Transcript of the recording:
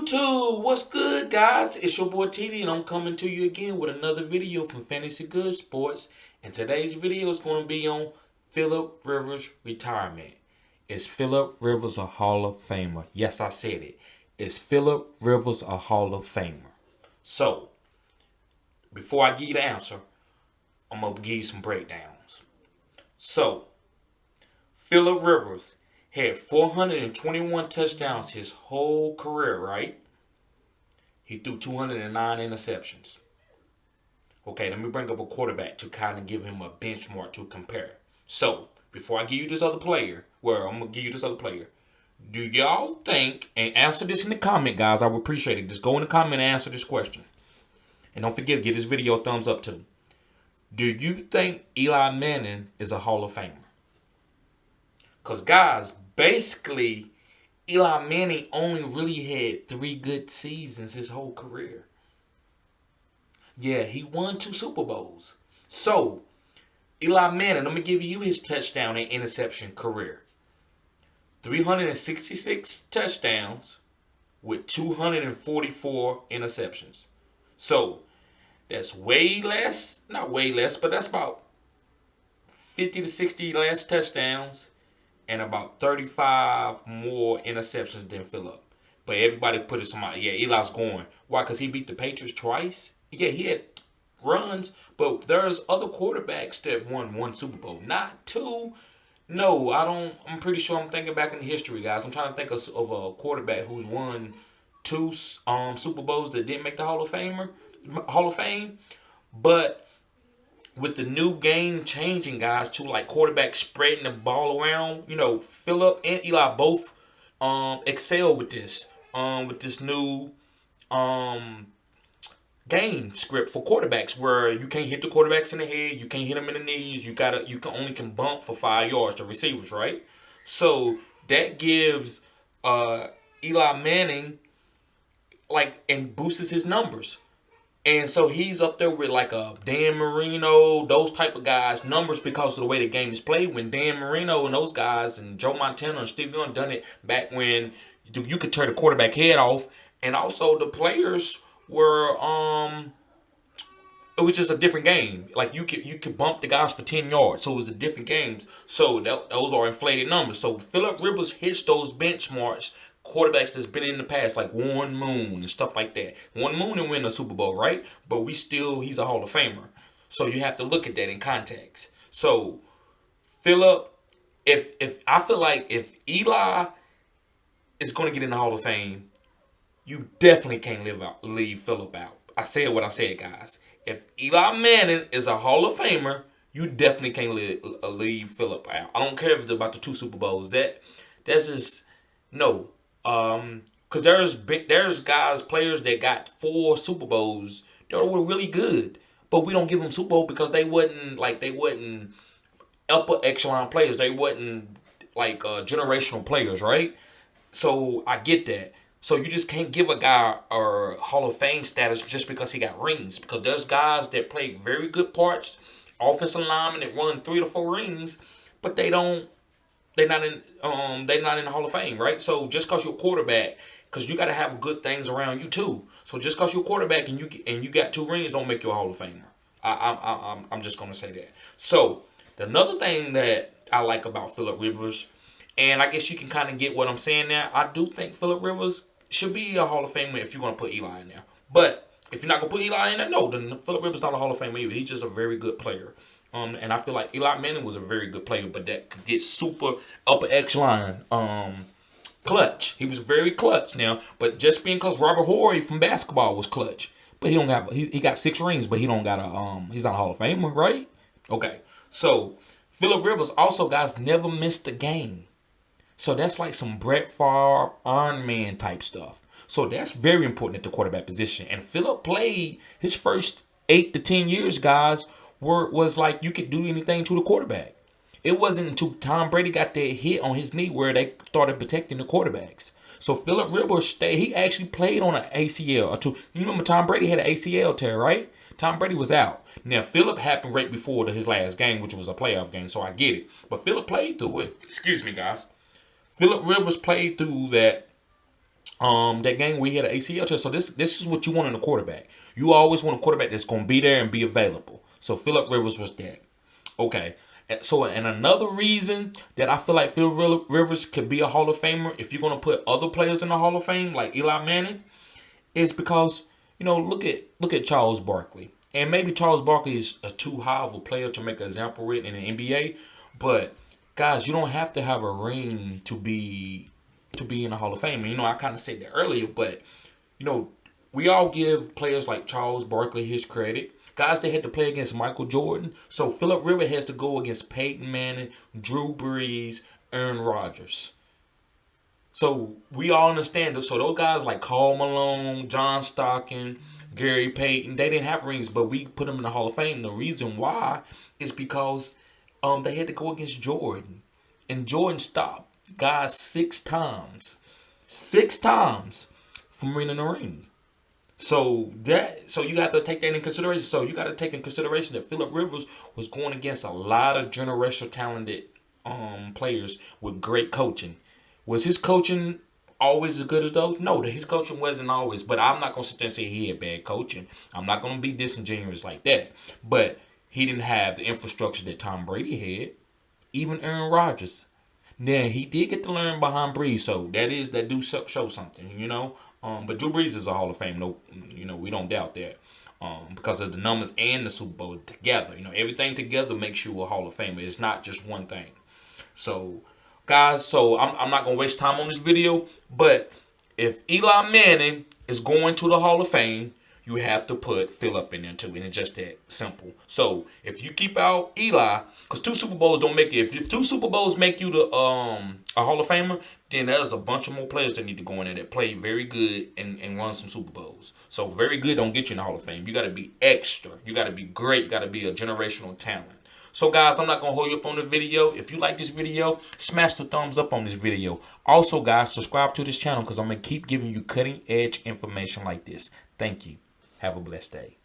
YouTube, what's good, guys? It's your boy TD, and I'm coming to you again with another video from Fantasy Good Sports. And today's video is going to be on Phillip Rivers' retirement. Is Phillip Rivers a Hall of Famer? Yes, I said it. Is Phillip Rivers a Hall of Famer? So, before I give you the answer, I'm going to give you some breakdowns. So, Phillip Rivers had 421 touchdowns his whole career, right? He threw 209 interceptions. Okay, let me bring up a quarterback to kind of give him a benchmark to compare. So, before I give you this other player, do y'all think, and answer this in the comment, guys, I would appreciate it. Just go in the comment and answer this question. And don't forget to give this video a thumbs up too. Do you think Eli Manning is a Hall of Famer? Because, guys, basically, Eli Manning only really had 3 good seasons his whole career. Yeah, he won 2 Super Bowls. So, Eli Manning, let me give you his touchdown and interception career. 366 touchdowns with 244 interceptions. So, that's way less, not way less, but that's about 50 to 60 less touchdowns and about 35 more interceptions than Phillip. But everybody put it somebody. Yeah, Eli's going. Why? Because he beat the Patriots twice. Yeah, he had runs, but there's other quarterbacks that won 1 Super Bowl, not 2. No, I don't. I'm pretty sure I'm thinking back in history, guys. I'm trying to think of a quarterback who's won 2 Super Bowls that didn't make the Hall of Fame. But with the new game changing, guys, to like quarterbacks spreading the ball around, Phillip and Eli both excel with this new game script for quarterbacks, where you can't hit the quarterbacks in the head, you can't hit them in the knees, you can bump for 5 yards to receivers, right? So that gives Eli Manning and boosts his numbers. And so he's up there with like a Dan Marino, those type of guys' numbers because of the way the game is played. When Dan Marino and those guys and Joe Montana and Steve Young done it back when you could tear the quarterback head off. And also the players were, it was just a different game. Like you could bump the guys for 10 yards. So it was a different game. So those are inflated numbers. So Phillip Rivers hits those benchmarks. Quarterbacks that's been in the past, like Warren Moon and stuff like that. Warren Moon didn't win a Super Bowl, right? But he's a Hall of Famer. So you have to look at that in context. So Phillip, I feel like if Eli is going to get in the Hall of Fame, you definitely can't leave Phillip out. I said what I said, guys. If Eli Manning is a Hall of Famer, you definitely can't leave Phillip out. I don't care if it's about the 2 Super Bowls. That's just no. Because there's players that got 4 Super Bowls that were really good, but we don't give them Super Bowl because they wasn't upper echelon players. They wasn't generational players, right? So I get that. So you just can't give a guy a Hall of Fame status just because he got rings. Because there's guys that play very good parts, offensive linemen that run 3 to 4 rings, but they're not in the Hall of Fame, right? So just because you're a quarterback, because you got to have good things around you too. So just because you're a quarterback and you got 2 rings, don't make you a Hall of Famer. I'm just gonna say that. So another thing that I like about Phillip Rivers, and I guess you can kind of get what I'm saying now. I do think Phillip Rivers should be a Hall of Famer if you're gonna put Eli in there. But if you're not gonna put Eli in there, no, then Phillip Rivers not a Hall of Famer either. He's just a very good player. And I feel like Eli Manning was a very good player, but that could get super upper echelon clutch. He was very clutch now, but just being because Robert Horry from basketball was clutch, but he got 6 rings, but he don't got he's not a Hall of Famer, right? Okay, so Phillip Rivers also, guys, never missed a game, so that's like some Brett Favre Iron Man type stuff. So that's very important at the quarterback position. And Phillip played his first 8 to 10 years, guys, was like you could do anything to the quarterback. It wasn't until Tom Brady got that hit on his knee where they started protecting the quarterbacks. So Phillip Rivers he actually played on an ACL or 2. You remember Tom Brady had an ACL tear, right? Tom Brady was out. Now Phillip happened right before his last game, which was a playoff game, so I get it. But Phillip played through it. Excuse me, guys. Phillip Rivers played through that that game we had an ACL test. So this is what you want in a quarterback. You always want a quarterback that's going to be there and be available. So Phillip Rivers was that. Okay. So, and another reason that I feel like Phil Rivers could be a Hall of Famer, if you're going to put other players in the Hall of Fame, like Eli Manning, is because, look at Charles Barkley. And maybe Charles Barkley is a too high of a player to make an example with in the NBA. But, guys, you don't have to have a ring to be in the Hall of Fame. And, I kind of said that earlier, but, you know, we all give players like Charles Barkley his credit. Guys that had to play against Michael Jordan. So Phillip Rivers has to go against Peyton Manning, Drew Brees, Aaron Rodgers. So we all understand this. So those guys like Karl Malone, John Stockton, Gary Payton, they didn't have rings, but we put them in the Hall of Fame. The reason why is because they had to go against Jordan. And Jordan stopped guys 6 times. 6 times from winning a ring. So you got to take that in consideration. So you got to take in consideration that Phillip Rivers was going against a lot of generational talented players with great coaching. Was his coaching always as good as those? No, his coaching wasn't always. But I'm not gonna sit there and say he had bad coaching. I'm not gonna be disingenuous like that. But he didn't have the infrastructure that Tom Brady had. Even Aaron Rodgers. Now he did get to learn behind Breeze, so that do show something. But Drew Brees is a Hall of Fame. No, we don't doubt that. Because of the numbers and the Super Bowl together. Everything together makes you a Hall of Famer. It's not just one thing. So, guys, I'm not gonna waste time on this video. But if Eli Manning is going to the Hall of Fame, you have to put Phillip in there too, and it's just that simple. So if you keep out Eli, because 2 Super Bowls don't make it. If 2 Super Bowls make you the a Hall of Famer, then there's a bunch of more players that need to go in there that play very good and run some Super Bowls. So very good don't get you in the Hall of Fame. You got to be extra. You got to be great. You got to be a generational talent. So guys, I'm not going to hold you up on the video. If you like this video, smash the thumbs up on this video. Also guys, subscribe to this channel because I'm going to keep giving you cutting edge information like this. Thank you. Have a blessed day.